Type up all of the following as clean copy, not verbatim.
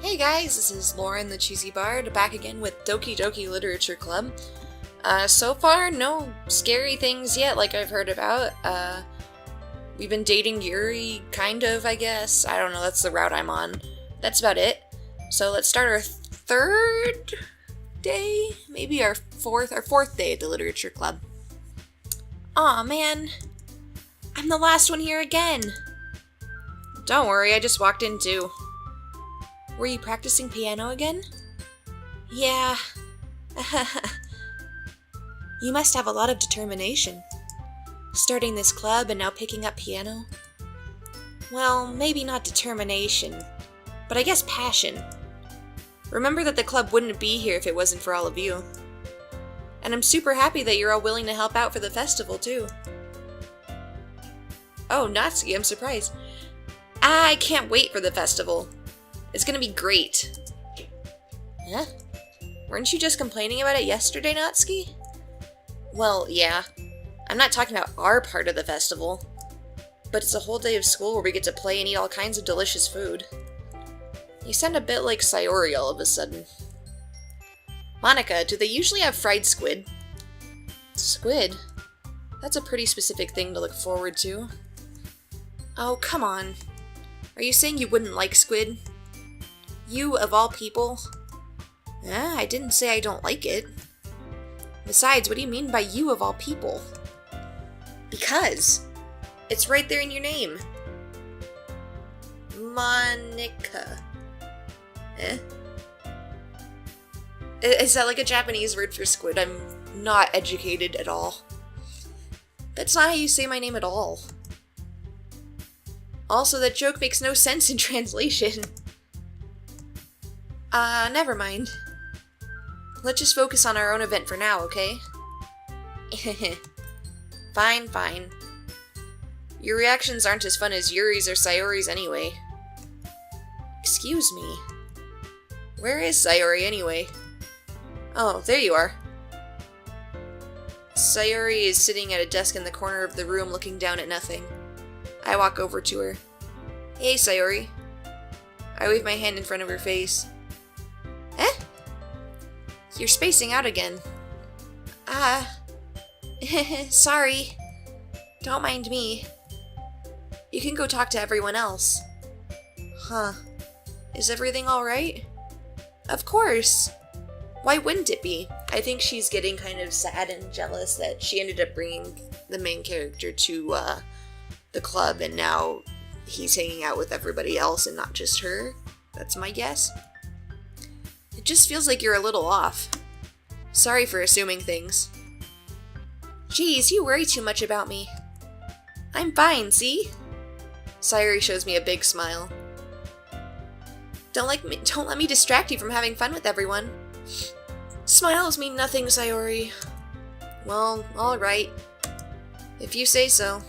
Hey guys, this is Lauren the Cheesy Bard, back again with Doki Doki Literature Club. So far, no scary things yet, like I've heard about. We've been dating Yuri, kind of, I guess. I don't know, that's the route I'm on. That's about it. So let's start our third day? Maybe our fourth day at the Literature Club. Aw, man. I'm the last one here again. Don't worry, I just walked in too. Were you practicing piano again? Yeah. You must have a lot of determination. Starting this club and now picking up piano. Well, maybe not determination, but I guess passion. Remember that the club wouldn't be here if it wasn't for all of you. And I'm super happy that you're all willing to help out for the festival, too. Oh, Natsuki, I'm surprised. I can't wait for the festival. It's gonna be great. Huh? Weren't you just complaining about it yesterday, Natsuki? Well, yeah. I'm not talking about our part of the festival. But it's a whole day of school where we get to play and eat all kinds of delicious food. You sound a bit like Sayori all of a sudden. Monica, do they usually have fried squid? Squid? That's a pretty specific thing to look forward to. Oh, come on. Are you saying you wouldn't like squid? You, of all people? I didn't say I don't like it. Besides, what do you mean by you of all people? Because it's right there in your name. Monica. Is that like a Japanese word for squid? I'm not educated at all. That's not how you say my name at all. Also, that joke makes no sense in translation. Never mind. Let's just focus on our own event for now, okay? Fine. Your reactions aren't as fun as Yuri's or Sayori's anyway. Excuse me. Where is Sayori anyway? Oh, there you are. Sayori is sitting at a desk in the corner of the room looking down at nothing. I walk over to her. Hey, Sayori. I wave my hand in front of her face. You're spacing out again. Sorry. Don't mind me. You can go talk to everyone else. Huh. Is everything alright? Of course. Why wouldn't it be? I think she's getting kind of sad and jealous that she ended up bringing the main character to, the club, and now he's hanging out with everybody else and not just her. That's my guess. It just feels like you're a little off. Sorry for assuming things. Geez, you worry too much about me. I'm fine, see? Sayori shows me a big smile. Don't let me distract you from having fun with everyone. Smiles mean nothing, Sayori. Well, alright. If you say so.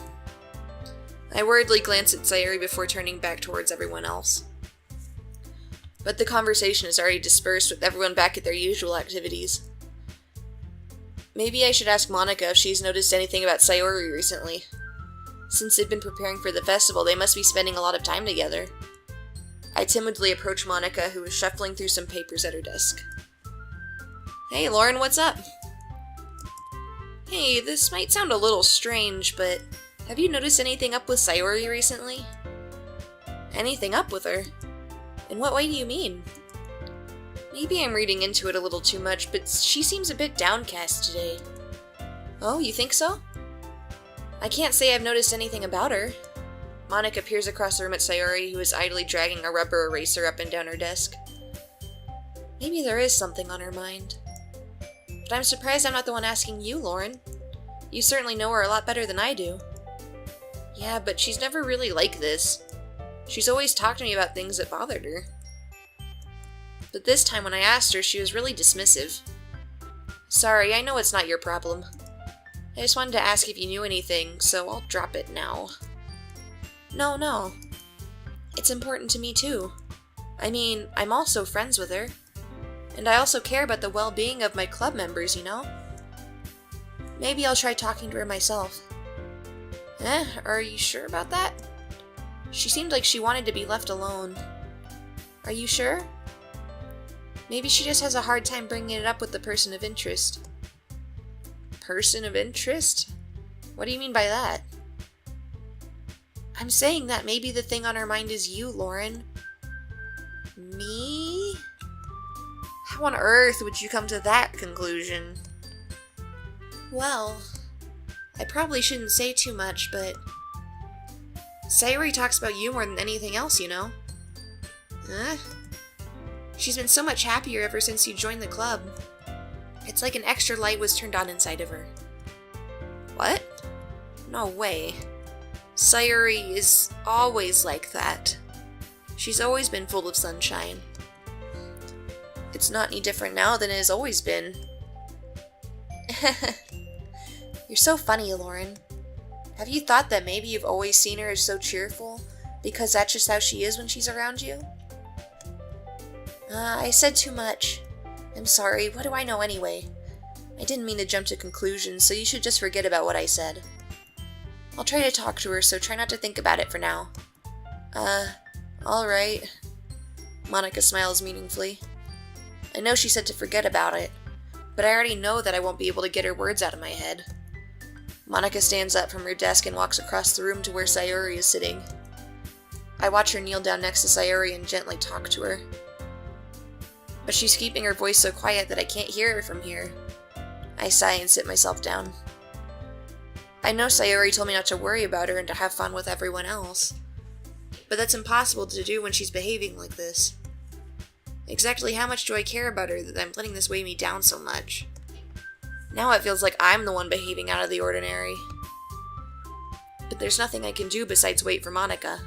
I worriedly glance at Sayori before turning back towards everyone else. But the conversation is already dispersed with everyone back at their usual activities. Maybe I should ask Monica if she's noticed anything about Sayori recently. Since they've been preparing for the festival, they must be spending a lot of time together. I timidly approach Monica, who is shuffling through some papers at her desk. Hey, Lauren, what's up? Hey, this might sound a little strange, but have you noticed anything up with Sayori recently? Anything up with her? In what way do you mean? Maybe I'm reading into it a little too much, but she seems a bit downcast today. Oh, you think so? I can't say I've noticed anything about her. Monica peers across the room at Sayori, who is idly dragging a rubber eraser up and down her desk. Maybe there is something on her mind. But I'm surprised I'm not the one asking you, Lauren. You certainly know her a lot better than I do. Yeah, but she's never really like this. She's always talked to me about things that bothered her. But this time when I asked her, she was really dismissive. Sorry, I know it's not your problem. I just wanted to ask if you knew anything, so I'll drop it now. No. It's important to me too. I mean, I'm also friends with her. And I also care about the well-being of my club members, you know? Maybe I'll try talking to her myself. Are you sure about that? She seemed like she wanted to be left alone. Are you sure? Maybe she just has a hard time bringing it up with the person of interest. Person of interest? What do you mean by that? I'm saying that maybe the thing on her mind is you, Lauren. Me? How on earth would you come to that conclusion? Well, I probably shouldn't say too much, but Sayori talks about you more than anything else, you know. Huh? She's been so much happier ever since you joined the club. It's like an extra light was turned on inside of her. What? No way. Sayori is always like that. She's always been full of sunshine. It's not any different now than it has always been. You're so funny, Lauren. Have you thought that maybe you've always seen her as so cheerful because that's just how she is when she's around you? I said too much. I'm sorry, what do I know anyway? I didn't mean to jump to conclusions, so you should just forget about what I said. I'll try to talk to her, so try not to think about it for now. Alright. Monica smiles meaningfully. I know she said to forget about it, but I already know that I won't be able to get her words out of my head. Monica stands up from her desk and walks across the room to where Sayori is sitting. I watch her kneel down next to Sayori and gently talk to her. But she's keeping her voice so quiet that I can't hear her from here. I sigh and sit myself down. I know Sayori told me not to worry about her and to have fun with everyone else, but that's impossible to do when she's behaving like this. Exactly how much do I care about her that I'm letting this weigh me down so much? Now it feels like I'm the one behaving out of the ordinary. But there's nothing I can do besides wait for Monica.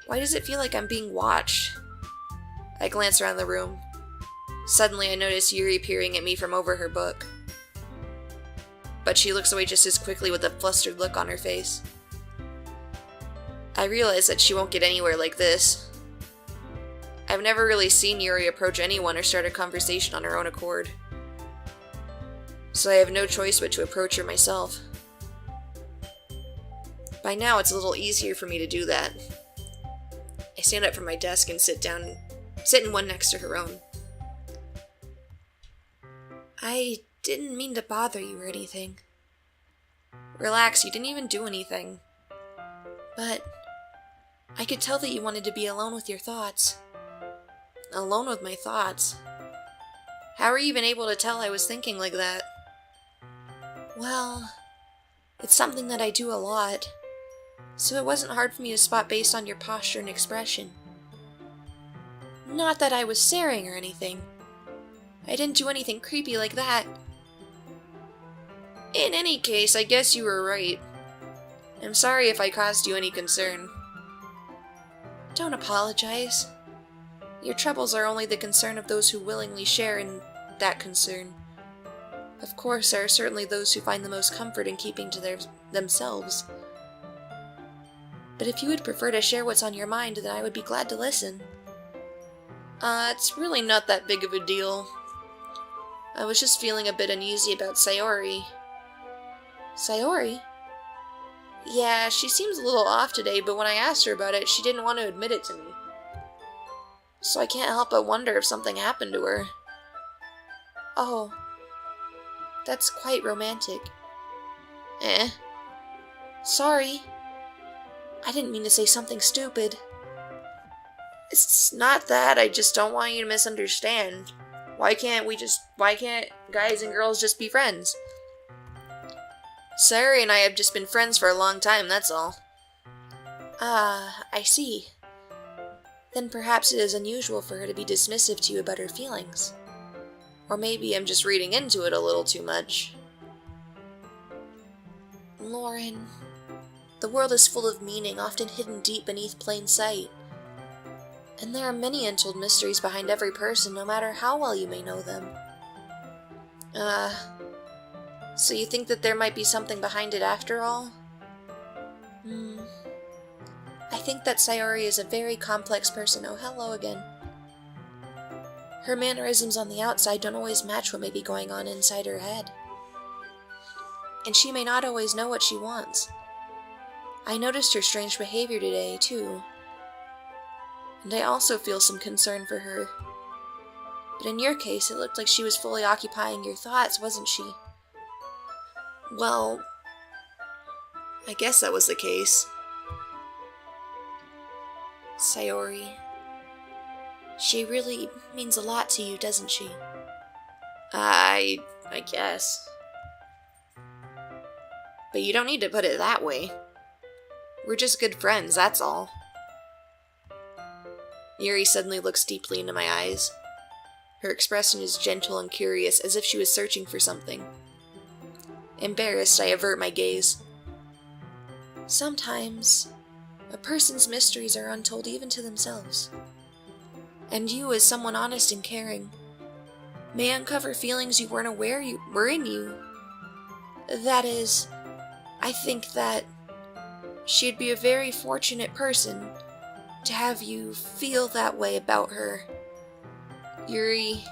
Why does it feel like I'm being watched? I glance around the room. Suddenly I notice Yuri peering at me from over her book. But she looks away just as quickly with a flustered look on her face. I realize that she won't get anywhere like this. I've never really seen Yuri approach anyone or start a conversation on her own accord. So I have no choice but to approach her myself. By now it's a little easier for me to do that. I stand up from my desk and sit in one next to her own. I didn't mean to bother you or anything. Relax, you didn't even do anything. But I could tell that you wanted to be alone with your thoughts. Alone with my thoughts? How were you even able to tell I was thinking like that? Well, it's something that I do a lot, so it wasn't hard for me to spot based on your posture and expression. Not that I was staring or anything. I didn't do anything creepy like that. In any case, I guess you were right. I'm sorry if I caused you any concern. Don't apologize. Your troubles are only the concern of those who willingly share in that concern. Of course, there are certainly those who find the most comfort in keeping to themselves. But if you would prefer to share what's on your mind, then I would be glad to listen. It's really not that big of a deal. I was just feeling a bit uneasy about Sayori. Sayori? Yeah, she seems a little off today, but when I asked her about it, she didn't want to admit it to me. So I can't help but wonder if something happened to her. Oh, that's quite romantic. Sorry. I didn't mean to say something stupid. It's not that, I just don't want you to misunderstand. Why can't guys and girls just be friends? Sayori and I have just been friends for a long time, that's all. I see. Then perhaps it is unusual for her to be dismissive to you about her feelings. Or maybe I'm just reading into it a little too much. Lauren, the world is full of meaning, often hidden deep beneath plain sight. And there are many untold mysteries behind every person, no matter how well you may know them. So you think that there might be something behind it after all? I think that Sayori is a very complex person. Oh, hello again. Her mannerisms on the outside don't always match what may be going on inside her head. And she may not always know what she wants. I noticed her strange behavior today, too. And I also feel some concern for her. But in your case, it looked like she was fully occupying your thoughts, wasn't she? Well, I guess that was the case. Sayori, she really means a lot to you, doesn't she? I guess. But you don't need to put it that way. We're just good friends, that's all. Yuri suddenly looks deeply into my eyes. Her expression is gentle and curious, as if she was searching for something. Embarrassed, I avert my gaze. Sometimes, a person's mysteries are untold even to themselves. And you, as someone honest and caring, may uncover feelings you weren't aware were in you. That is, I think that she'd be a very fortunate person to have you feel that way about her. Yuri,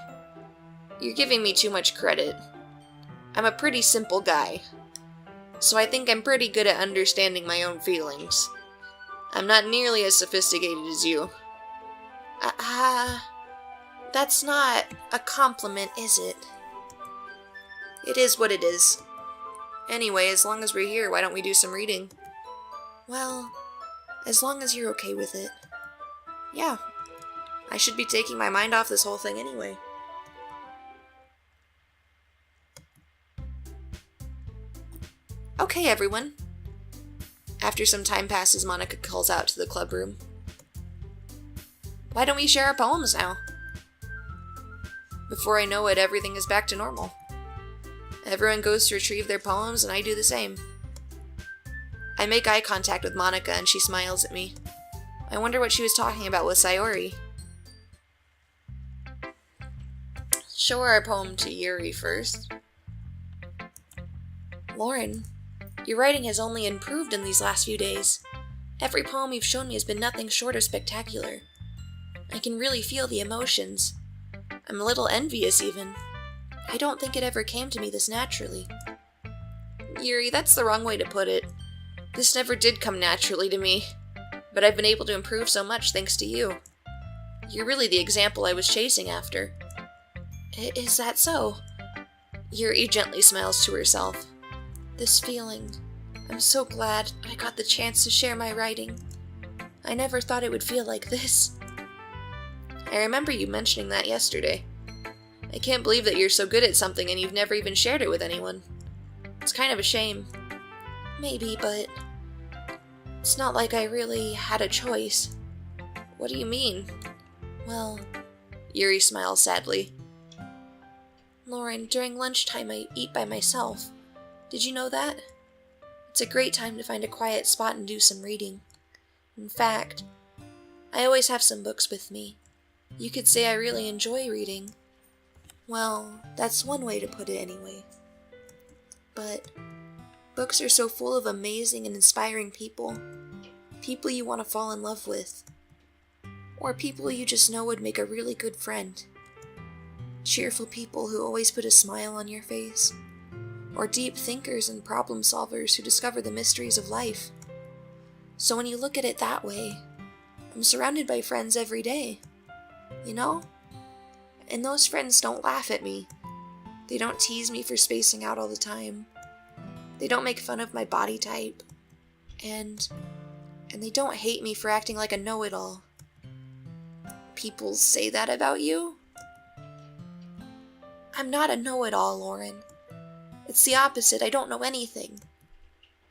you're giving me too much credit. I'm a pretty simple guy, so I think I'm pretty good at understanding my own feelings. I'm not nearly as sophisticated as you. That's not a compliment, is it? It is what it is. Anyway, as long as we're here, why don't we do some reading? Well, as long as you're okay with it. Yeah, I should be taking my mind off this whole thing anyway. Okay, everyone. After some time passes, Monica calls out to the club room. Why don't we share our poems now? Before I know it, everything is back to normal. Everyone goes to retrieve their poems, and I do the same. I make eye contact with Monica, and she smiles at me. I wonder what she was talking about with Sayori. Show her our poem to Yuri first. Lauren, your writing has only improved in these last few days. Every poem you've shown me has been nothing short of spectacular. I can really feel the emotions. I'm a little envious, even. I don't think it ever came to me this naturally. Yuri, that's the wrong way to put it. This never did come naturally to me, but I've been able to improve so much thanks to you. You're really the example I was chasing after. Is that so? Yuri gently smiles to herself. This feeling. I'm so glad I got the chance to share my writing. I never thought it would feel like this. I remember you mentioning that yesterday. I can't believe that you're so good at something and you've never even shared it with anyone. It's kind of a shame. Maybe, but it's not like I really had a choice. What do you mean? Well, Yuri smiles sadly. Lauren, during lunchtime I eat by myself. Did you know that? It's a great time to find a quiet spot and do some reading. In fact, I always have some books with me. You could say I really enjoy reading. Well, that's one way to put it anyway. But books are so full of amazing and inspiring people. People you want to fall in love with. Or people you just know would make a really good friend. Cheerful people who always put a smile on your face. Or deep thinkers and problem solvers who discover the mysteries of life. So when you look at it that way, I'm surrounded by friends every day. You know? And those friends don't laugh at me. They don't tease me for spacing out all the time. They don't make fun of my body type. And they don't hate me for acting like a know-it-all. People say that about you? I'm not a know-it-all, Lauren. It's the opposite. I don't know anything.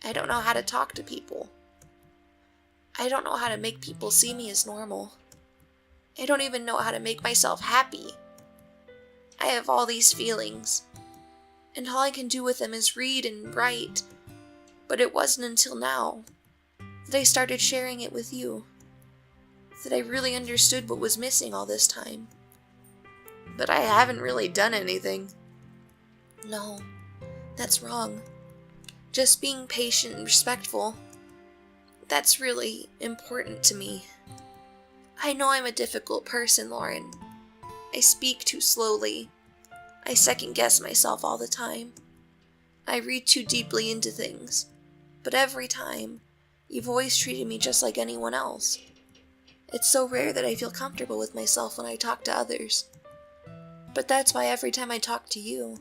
I don't know how to talk to people. I don't know how to make people see me as normal. I don't even know how to make myself happy. I have all these feelings, and all I can do with them is read and write. But it wasn't until now that I started sharing it with you, that I really understood what was missing all this time. But I haven't really done anything. No, that's wrong. Just being patient and respectful. That's really important to me. I know I'm a difficult person, Lauren. I speak too slowly. I second-guess myself all the time. I read too deeply into things. But every time, you've always treated me just like anyone else. It's so rare that I feel comfortable with myself when I talk to others. But that's why every time I talk to you,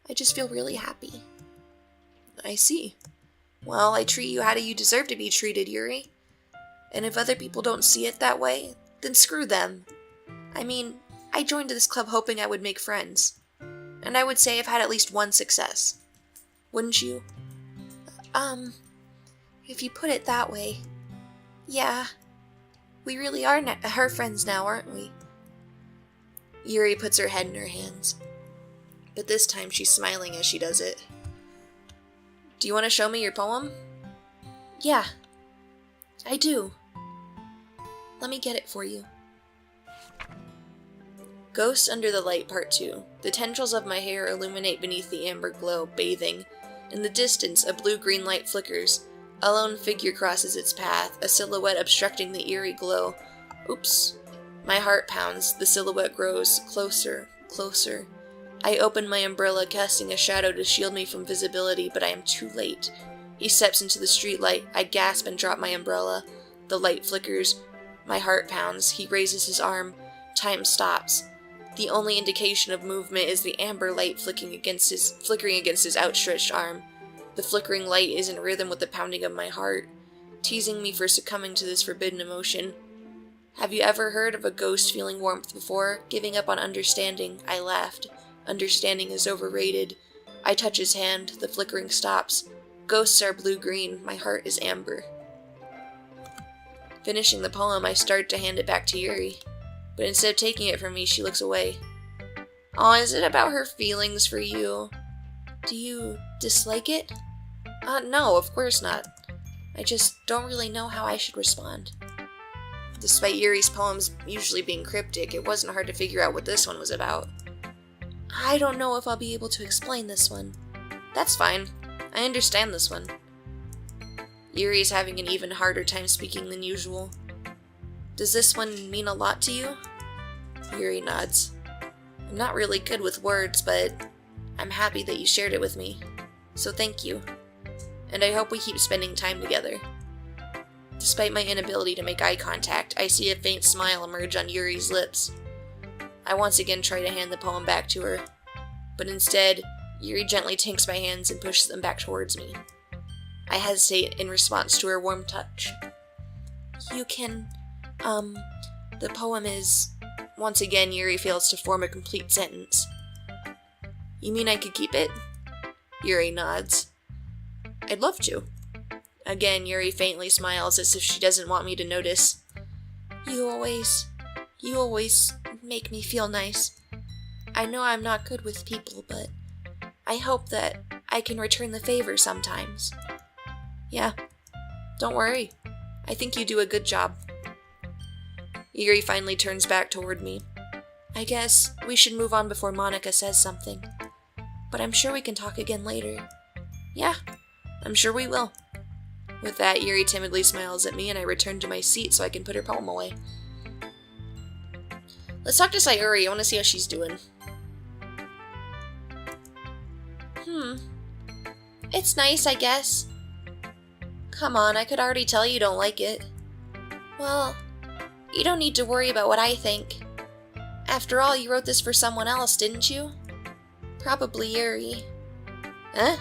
I just feel really happy. I see. Well, I treat you how you deserve to be treated, Yuri. And if other people don't see it that way, then screw them. I mean, I joined this club hoping I would make friends. And I would say I've had at least one success. Wouldn't you? If you put it that way. Yeah. We really are her friends now, aren't we? Yuri puts her head in her hands. But this time she's smiling as she does it. Do you want to show me your poem? Yeah. I do. Let me get it for you. Ghosts Under the Light Part 2. The tendrils of my hair illuminate beneath the amber glow, bathing. In the distance, a blue-green light flickers. A lone figure crosses its path, a silhouette obstructing the eerie glow. Oops. My heart pounds. The silhouette grows closer, closer. I open my umbrella, casting a shadow to shield me from visibility, but I am too late. He steps into the streetlight. I gasp and drop my umbrella. The light flickers. My heart pounds. He raises his arm. Time stops. The only indication of movement is the amber light flickering against his outstretched arm. The flickering light is in rhythm with the pounding of my heart, teasing me for succumbing to this forbidden emotion. Have you ever heard of a ghost feeling warmth before? Giving up on understanding, I laughed. Understanding is overrated. I touch his hand. The flickering stops. Ghosts are blue-green. My heart is amber. Finishing the poem, I start to hand it back to Yuri. But instead of taking it from me, she looks away. Aw, is it about her feelings for you? Do you dislike it? No, of course not. I just don't really know how I should respond. Despite Yuri's poems usually being cryptic, it wasn't hard to figure out what this one was about. I don't know if I'll be able to explain this one. That's fine. I understand this one. Yuri's having an even harder time speaking than usual. Does this one mean a lot to you? Yuri nods. I'm not really good with words, but I'm happy that you shared it with me. So thank you. And I hope we keep spending time together. Despite my inability to make eye contact, I see a faint smile emerge on Yuri's lips. I once again try to hand the poem back to her, but instead, Yuri gently takes my hands and pushes them back towards me. I hesitate in response to her warm touch. You can, the poem is... Once again, Yuri fails to form a complete sentence. You mean I could keep it? Yuri nods. I'd love to. Again, Yuri faintly smiles as if she doesn't want me to notice. You always make me feel nice. I know I'm not good with people, but I hope that I can return the favor sometimes. Yeah, don't worry. I think you do a good job. Yuri finally turns back toward me. I guess we should move on before Monica says something. But I'm sure we can talk again later. Yeah, I'm sure we will. With that, Yuri timidly smiles at me and I return to my seat so I can put her poem away. Let's talk to Sayori. I want to see how she's doing. It's nice, I guess. Come on, I could already tell you don't like it. Well, you don't need to worry about what I think. After all, you wrote this for someone else, didn't you? Probably Yuri. Huh?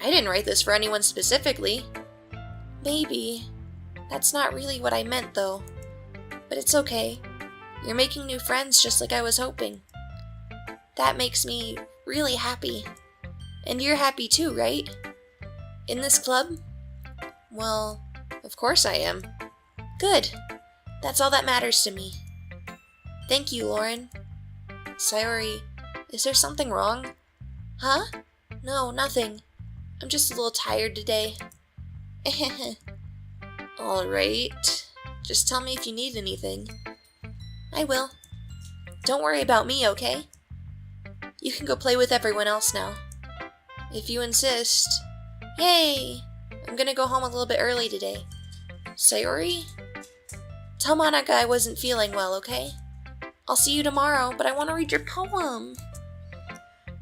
I didn't write this for anyone specifically. Maybe. That's not really what I meant, though. But it's okay. You're making new friends just like I was hoping. That makes me really happy. And you're happy too, right? In this club? Well, of course I am. Good. That's all that matters to me. Thank you, Lauren. Sayori, is there something wrong? Huh? No, nothing. I'm just a little tired today. Alright. Just tell me if you need anything. I will. Don't worry about me, okay? You can go play with everyone else now. If you insist. Yay! I'm gonna go home a little bit early today. Sayori? Tell Monica I wasn't feeling well, okay? I'll see you tomorrow, but I want to read your poem.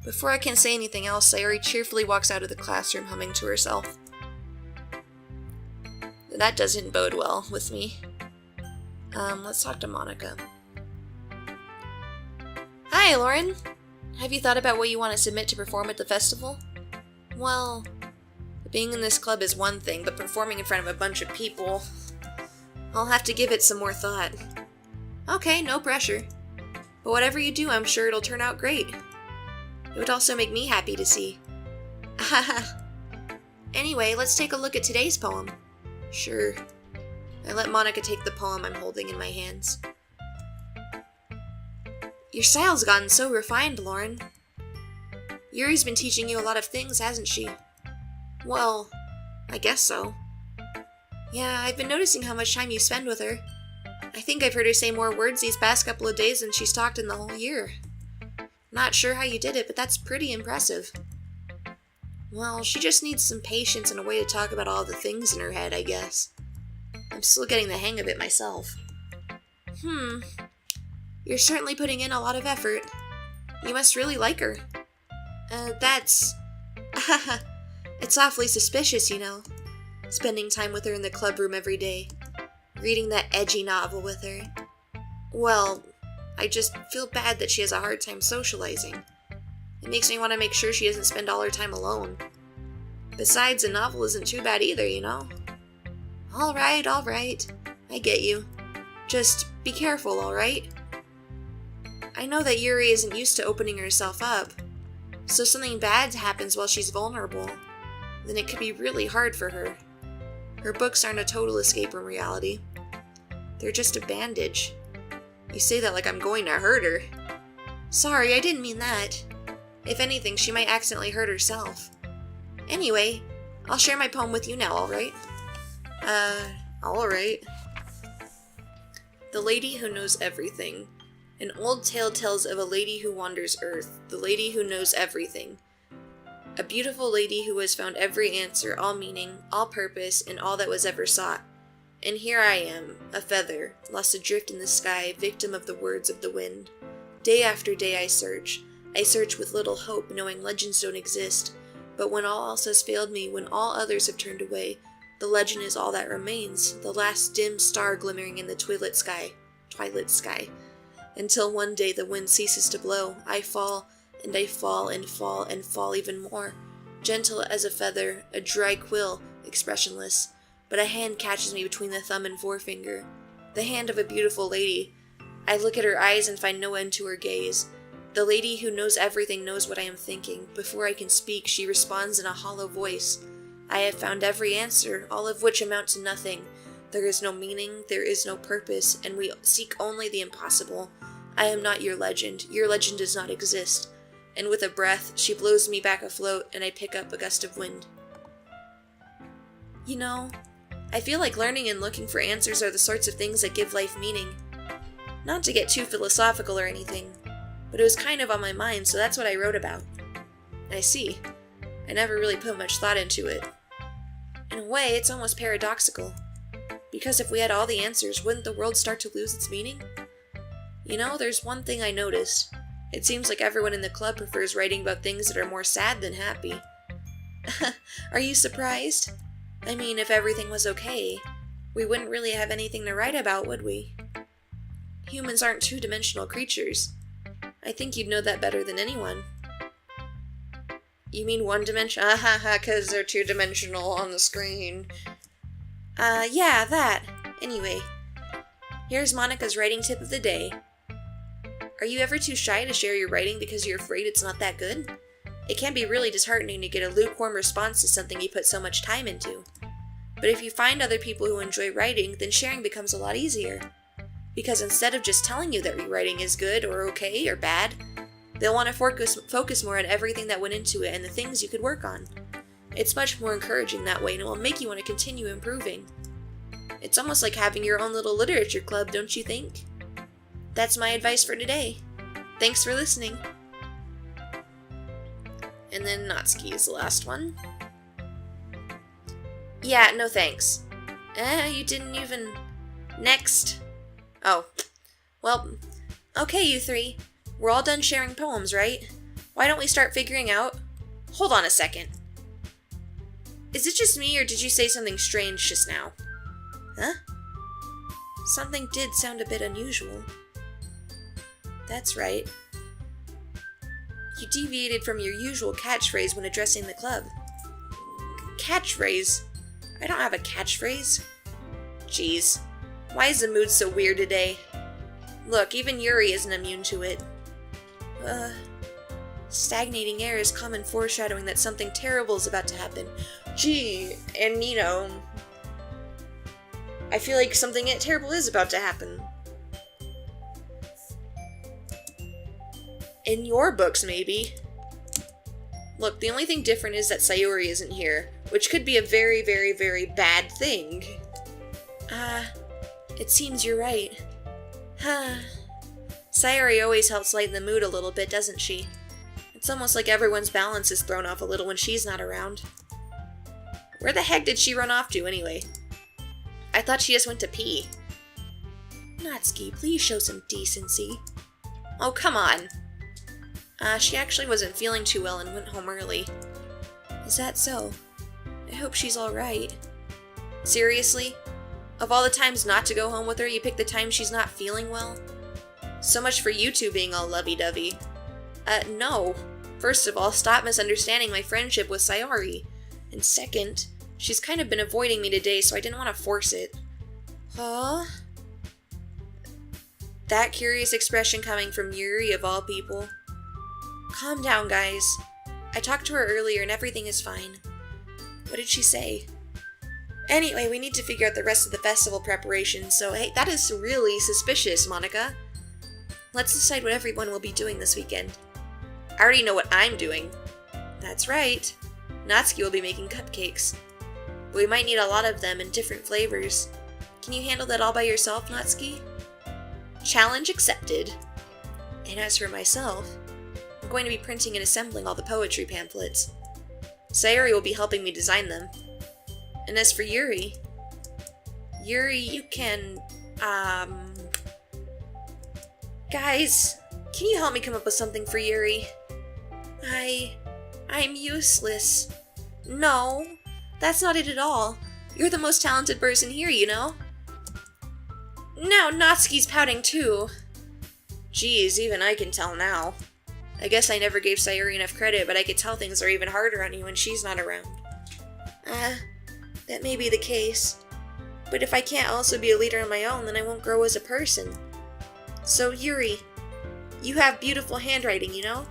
Before I can say anything else, Sayori cheerfully walks out of the classroom humming to herself. That doesn't bode well with me. Let's talk to Monica. Hi, Hi, Lauren. Have you thought about what you want to submit to perform at the festival? Well, being in this club is one thing, but performing in front of a bunch of people, I'll have to give it some more thought. Okay, no pressure. But whatever you do, I'm sure it'll turn out great. It would also make me happy to see. Anyway, let's take a look at today's poem. Sure. I let Monica take the poem I'm holding in my hands. Your style's gotten so refined, Lauren. Yuri's been teaching you a lot of things, hasn't she? Well, I guess so. Yeah, I've been noticing how much time you spend with her. I think I've heard her say more words these past couple of days than she's talked in the whole year. Not sure how you did it, but that's pretty impressive. Well, she just needs some patience and a way to talk about all the things in her head, I guess. I'm still getting the hang of it myself. You're certainly putting in a lot of effort. You must really like her. That's... It's awfully suspicious, you know. Spending time with her in the club room every day. Reading that edgy novel with her. Well, I just feel bad that she has a hard time socializing. It makes me want to make sure she doesn't spend all her time alone. Besides, a novel isn't too bad either, you know? Alright. I get you. Just be careful, alright? I know that Yuri isn't used to opening herself up, so if something bad happens while she's vulnerable, then it could be really hard for her. Her books aren't a total escape from reality. They're just a bandage. You say that like I'm going to hurt her. Sorry, I didn't mean that. If anything, she might accidentally hurt herself. Anyway, I'll share my poem with you now, alright? Alright. The Lady Who Knows Everything. An old tale tells of a lady who wanders earth, the lady who knows everything. A beautiful lady who has found every answer, all meaning, all purpose, and all that was ever sought. And here I am, a feather, lost adrift in the sky, victim of the words of the wind. Day after day I search with little hope, knowing legends don't exist. But when all else has failed me, when all others have turned away, the legend is all that remains, the last dim star glimmering in the twilight sky. Until one day the wind ceases to blow, I fall, and I fall and fall and fall even more. Gentle as a feather, a dry quill, expressionless. But a hand catches me between the thumb and forefinger. The hand of a beautiful lady. I look at her eyes and find no end to her gaze. The lady who knows everything knows what I am thinking. Before I can speak, she responds in a hollow voice. I have found every answer, all of which amount to nothing. There is no meaning, there is no purpose, and we seek only the impossible. I am not your legend does not exist. And with a breath, she blows me back afloat, and I pick up a gust of wind. You know, I feel like learning and looking for answers are the sorts of things that give life meaning. Not to get too philosophical or anything, but it was kind of on my mind, so that's what I wrote about. I see. I never really put much thought into it. In a way, it's almost paradoxical. Because if we had all the answers, wouldn't the world start to lose its meaning? You know, there's one thing I noticed. It seems like everyone in the club prefers writing about things that are more sad than happy. Are you surprised? I mean, if everything was okay, we wouldn't really have anything to write about, would we? Humans aren't two-dimensional creatures. I think you'd know that better than anyone. You mean one-dimensional? Because they're two-dimensional on the screen. Yeah, that. Anyway, here's Monica's writing tip of the day. Are you ever too shy to share your writing because you're afraid it's not that good? It can be really disheartening to get a lukewarm response to something you put so much time into. But if you find other people who enjoy writing, then sharing becomes a lot easier. Because instead of just telling you that your writing is good or okay or bad, they'll want to focus more on everything that went into it and the things you could work on. It's much more encouraging that way, and it will make you want to continue improving. It's almost like having your own little literature club, don't you think? That's my advice for today. Thanks for listening. And then Natsuki is the last one. Yeah, no thanks. You didn't even... Next. Oh. Well, okay, you three. We're all done sharing poems, right? Why don't we start figuring out... Hold on a second. Is it just me, or did you say something strange just now? Huh? Something did sound a bit unusual. That's right. You deviated from your usual catchphrase when addressing the club. Catchphrase? I don't have a catchphrase. Jeez, why is the mood so weird today? Look, even Yuri isn't immune to it. Stagnating air is common foreshadowing that something terrible is about to happen. Gee, and I feel like something terrible is about to happen. In your books, maybe. Look, the only thing different is that Sayori isn't here, which could be a very, very, very bad thing. It seems you're right. Sayori always helps lighten the mood a little bit, doesn't she? It's almost like everyone's balance is thrown off a little when she's not around. Where the heck did she run off to, anyway? I thought she just went to pee. Natsuki, please show some decency. Oh, come on. She actually wasn't feeling too well and went home early. Is that so? I hope she's alright. Seriously? Of all the times not to go home with her, you pick the time she's not feeling well? So much for you two being all lovey-dovey. No. First of all, stop misunderstanding my friendship with Sayori. And second, she's kind of been avoiding me today, so I didn't want to force it. Huh? That curious expression coming from Yuri of all people. Calm down, guys. I talked to her earlier and everything is fine. What did she say? Anyway, we need to figure out the rest of the festival preparations, so hey, that is really suspicious, Monica. Let's decide what everyone will be doing this weekend. I already know what I'm doing. That's right. Natsuki will be making cupcakes. But we might need a lot of them in different flavors. Can you handle that all by yourself, Natsuki? Challenge accepted. And as for myself, I'm going to be printing and assembling all the poetry pamphlets. Sayori will be helping me design them. And as for Yuri, you can, Guys, can you help me come up with something for Yuri? I'm useless. No, that's not it at all. You're the most talented person here, you know? Now Natsuki's pouting too. Geez, even I can tell now. I guess I never gave Sayori enough credit, but I could tell things are even harder on you when she's not around. That may be the case. But if I can't also be a leader on my own, then I won't grow as a person. So Yuri, you have beautiful handwriting, you know?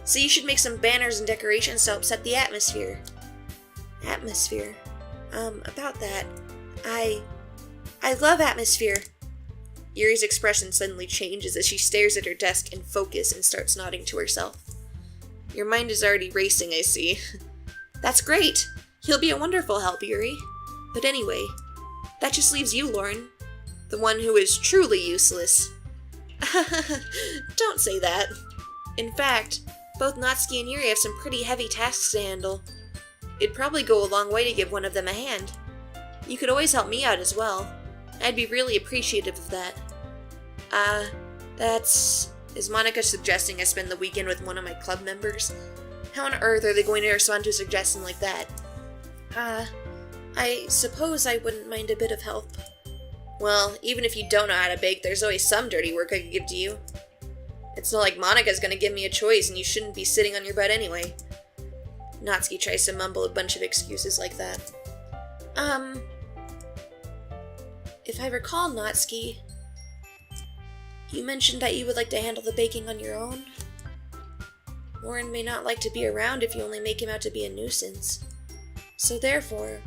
So you should make some banners and decorations to help set the atmosphere. Atmosphere? About that, I love atmosphere. Yuri's expression suddenly changes as she stares at her desk in focus and starts nodding to herself. Your mind is already racing, I see. That's great! He'll be a wonderful help, Yuri. But anyway, that just leaves you, Lauren. The one who is truly useless. Don't say that. In fact, both Natsuki and Yuri have some pretty heavy tasks to handle. It'd probably go a long way to give one of them a hand. You could always help me out as well. I'd be really appreciative of that. Is Monica suggesting I spend the weekend with one of my club members? How on earth are they going to respond to a suggestion like that? I suppose I wouldn't mind a bit of help. Well, even if you don't know how to bake, there's always some dirty work I could give to you. It's not like Monica's gonna give me a choice and you shouldn't be sitting on your butt anyway. Natsuki tries to mumble a bunch of excuses like that. If I recall, Natsuki, you mentioned that you would like to handle the baking on your own. Lauren may not like to be around if you only make him out to be a nuisance. So therefore,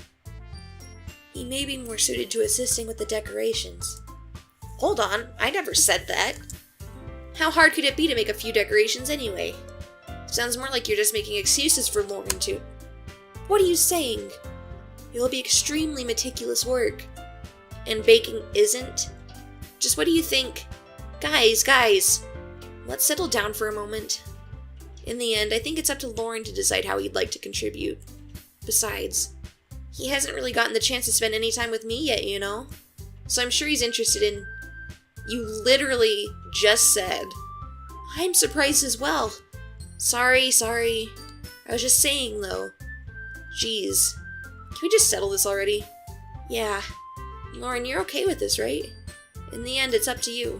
he may be more suited to assisting with the decorations. Hold on, I never said that. How hard could it be to make a few decorations anyway? Sounds more like you're just making excuses for Lauren to... What are you saying? It will be extremely meticulous work. And baking isn't? Just what do you think? Guys, let's settle down for a moment. In the end, I think it's up to Lauren to decide how he'd like to contribute. Besides, he hasn't really gotten the chance to spend any time with me yet, you know? So I'm sure he's interested in... You literally just said. I'm surprised as well. Sorry. I was just saying, though. Jeez. Can we just settle this already? Yeah. Lauren, you're okay with this, right? In the end, it's up to you.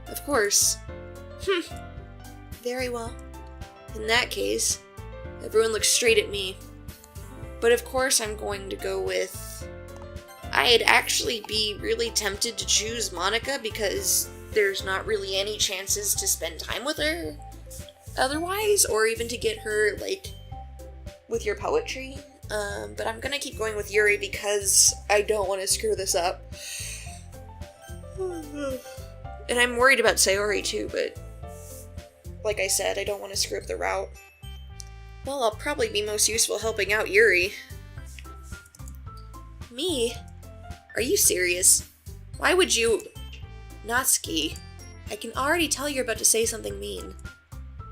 Of course. Very well. In that case, everyone looks straight at me. But of course I'm going to go with... I'd actually be really tempted to choose Monica because there's not really any chances to spend time with her otherwise, or even to get her, like, with your poetry. But I'm gonna keep going with Yuri because I don't want to screw this up. And I'm worried about Sayori too, but like I said, I don't want to screw up the route. Well, I'll probably be most useful helping out Yuri. Me? Are you serious? Why would you... Natsuki, I can already tell you're about to say something mean.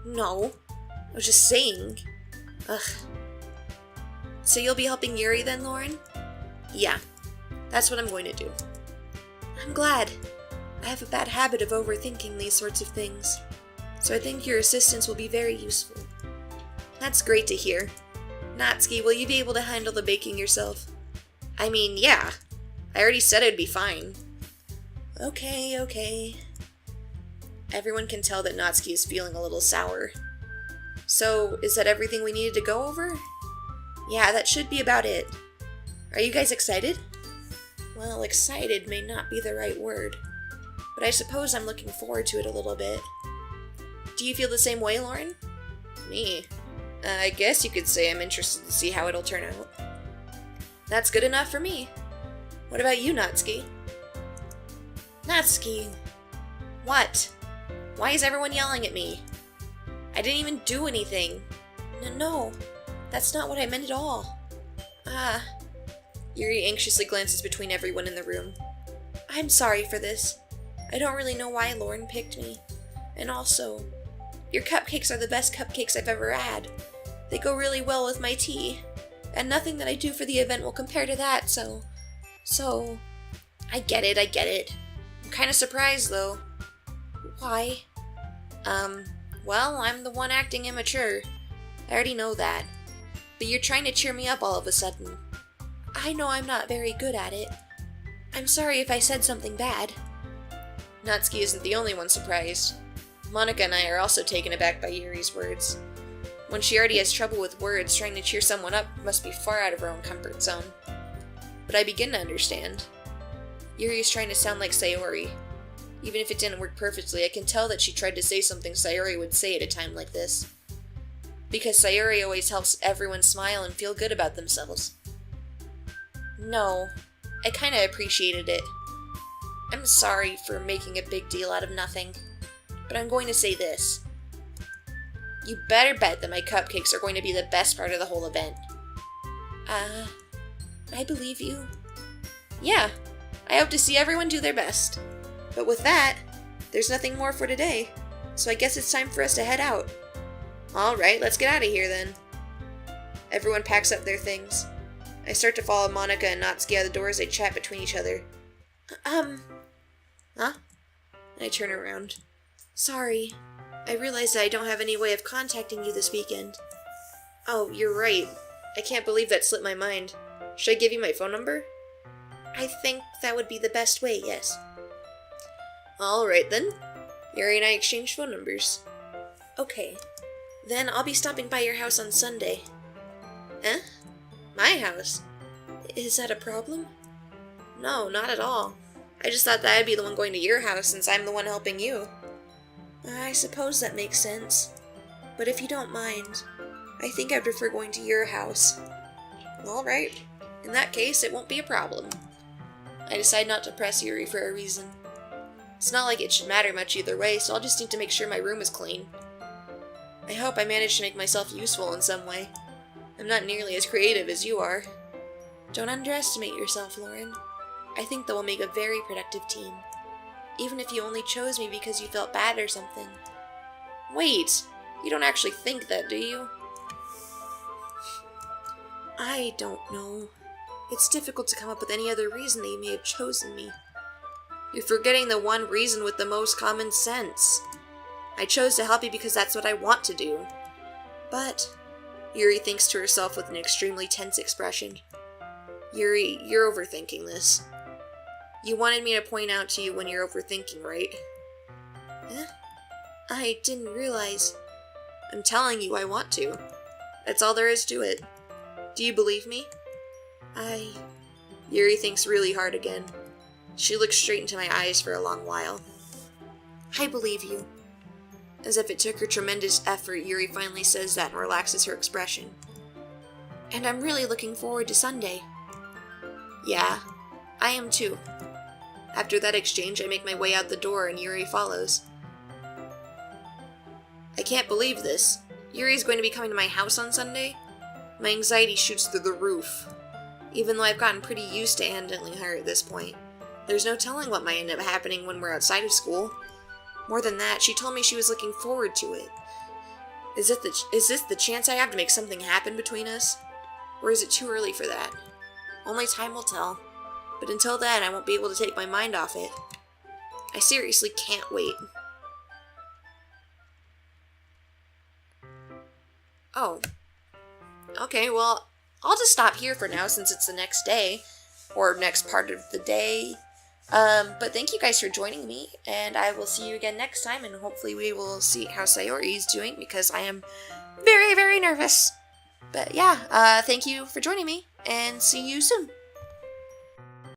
No, I was just saying. Ugh. So you'll be helping Yuri then, Lauren? Yeah, that's what I'm going to do. I'm glad. I have a bad habit of overthinking these sorts of things, so I think your assistance will be very useful. That's great to hear. Natsuki, will you be able to handle the baking yourself? I mean, yeah. I already said I'd be fine. Okay. Everyone can tell that Natsuki is feeling a little sour. So, is that everything we needed to go over? Yeah, that should be about it. Are you guys excited? Well, excited may not be the right word, but I suppose I'm looking forward to it a little bit. Do you feel the same way, Lauren? Me? I guess you could say I'm interested to see how it'll turn out. That's good enough for me. What about you, Natsuki? Natsuki! What? Why is everyone yelling at me? I didn't even do anything. No, that's not what I meant at all. Yuri anxiously glances between everyone in the room. I'm sorry for this. I don't really know why Lauren picked me. And also, your cupcakes are the best cupcakes I've ever had. They go really well with my tea. And nothing that I do for the event will compare to that, so... I get it. I'm kinda surprised, though. Why? Well, I'm the one acting immature. I already know that. But you're trying to cheer me up all of a sudden. I know I'm not very good at it. I'm sorry if I said something bad. Natsuki isn't the only one surprised. Monica and I are also taken aback by Yuri's words. When she already has trouble with words, trying to cheer someone up must be far out of her own comfort zone. But I begin to understand. Yuri is trying to sound like Sayori. Even if it didn't work perfectly, I can tell that she tried to say something Sayori would say at a time like this. Because Sayori always helps everyone smile and feel good about themselves. No, I kinda appreciated it. I'm sorry for making a big deal out of nothing, but I'm going to say this. You better bet that my cupcakes are going to be the best part of the whole event. I believe you. Yeah, I hope to see everyone do their best. But with that, there's nothing more for today, so I guess it's time for us to head out. Alright, let's get out of here then. Everyone packs up their things. I start to follow Monica and Natsuki out the door as they chat between each other. Huh? I turn around. Sorry. I realized that I don't have any way of contacting you this weekend. Oh, you're right. I can't believe that slipped my mind. Should I give you my phone number? I think that would be the best way, yes. Alright then. Yuri and I exchange phone numbers. Okay. Then I'll be stopping by your house on Sunday. Eh? My house? Is that a problem? No, not at all. I just thought that I'd be the one going to your house since I'm the one helping you. I suppose that makes sense. But if you don't mind, I think I'd prefer going to your house. Alright. In that case, it won't be a problem. I decide not to press Yuri for a reason. It's not like it should matter much either way, so I'll just need to make sure my room is clean. I hope I manage to make myself useful in some way. I'm not nearly as creative as you are. Don't underestimate yourself, Lauren. I think that we'll make a very productive team. Even if you only chose me because you felt bad or something. Wait, you don't actually think that, do you? I don't know. It's difficult to come up with any other reason that you may have chosen me. You're forgetting the one reason with the most common sense. I chose to help you because that's what I want to do. But, Yuri thinks to herself with an extremely tense expression. Yuri, you're overthinking this. You wanted me to point out to you when you're overthinking, right? Eh? I didn't realize. I'm telling you I want to. That's all there is to it. Do you believe me? Yuri thinks really hard again. She looks straight into my eyes for a long while. I believe you. As if it took her tremendous effort, Yuri finally says that and relaxes her expression. And I'm really looking forward to Sunday. Yeah, I am too. After that exchange, I make my way out the door and Yuri follows. I can't believe this. Yuri's going to be coming to my house on Sunday? My anxiety shoots through the roof. Even though I've gotten pretty used to handling her at this point, there's no telling what might end up happening when we're outside of school. More than that, she told me she was looking forward to it. Is this the chance I have to make something happen between us? Or is it too early for that? Only time will tell. But until then, I won't be able to take my mind off it. I seriously can't wait. Oh. Okay, well, I'll just stop here for now since it's the next day, or next part of the day. But thank you guys for joining me, and I will see you again next time, and hopefully we will see how Sayori is doing, because I am very, very nervous. But yeah, thank you for joining me, and see you soon.